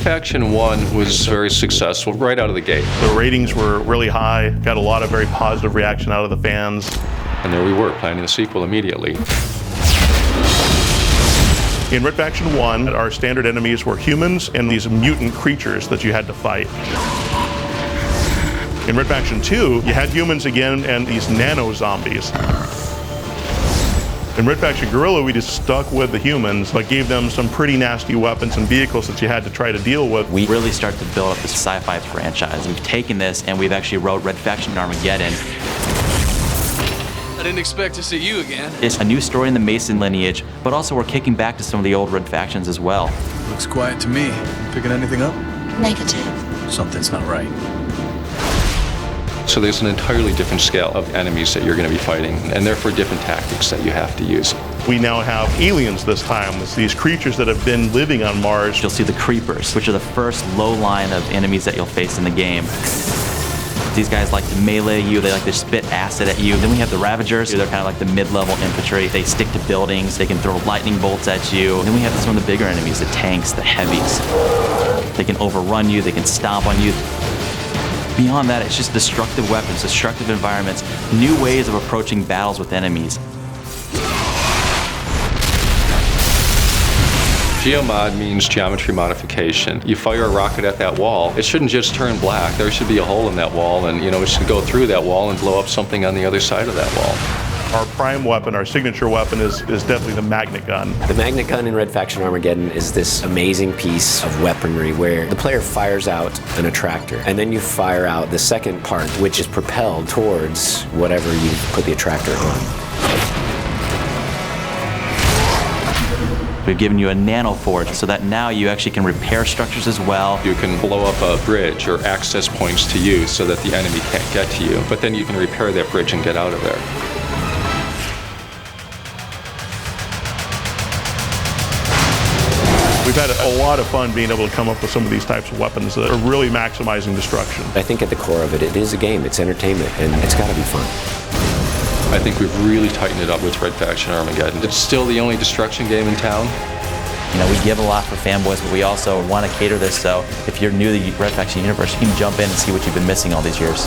Faction 1 was very successful right out of the gate. The ratings were really high, got a lot of very positive reaction out of the fans. And there we were, planning the sequel immediately. In Red Faction 1, our standard enemies were humans and these mutant creatures that you had to fight. In Red Faction 2, you had humans again and these nano-zombies. In Red Faction Guerrilla, we just stuck with the humans, but gave them some pretty nasty weapons and vehicles that you had to try to deal with. We really start to build up this sci-fi franchise. We've taken this and we've actually wrote Red Faction Armageddon. I didn't expect to see you again. It's a new story in the Mason lineage, but also we're kicking back to some of the old Red Factions as well. Looks quiet to me. Picking anything up? Negative. Something's not right. So there's an entirely different scale of enemies that you're going to be fighting, and therefore different tactics that you have to use. We now have aliens this time. It's these creatures that have been living on Mars. You'll see the Creepers, which are the first low line of enemies that you'll face in the game. These guys like to melee you, they like to spit acid at you. Then we have the Ravagers, they're kind of like the mid-level infantry. They stick to buildings, they can throw lightning bolts at you. And then we have some of the bigger enemies, the tanks, the heavies. They can overrun you, they can stomp on you. Beyond that, it's just destructive weapons, destructive environments, new ways of approaching battles with enemies. Geomod means geometry modification. You fire a rocket at that wall, it shouldn't just turn black. There should be a hole in that wall, and it should go through that wall and blow up something on the other side of that wall. Our prime weapon, our signature weapon, is definitely the magnet gun. The magnet gun in Red Faction Armageddon is this amazing piece of weaponry where the player fires out an attractor, and then you fire out the second part, which is propelled towards whatever you put the attractor on. We've given you a nano forge so that now you actually can repair structures as well. You can blow up a bridge or access points to you so that the enemy can't get to you, but then you can repair that bridge and get out of there. We've had a lot of fun being able to come up with some of these types of weapons that are really maximizing destruction. I think at the core of it, it is a game, it's entertainment, and it's got to be fun. I think we've really tightened it up with Red Faction Armageddon. It's still the only destruction game in town. We give a lot for fanboys, but we also want to cater this so if you're new to the Red Faction universe, you can jump in and see what you've been missing all these years.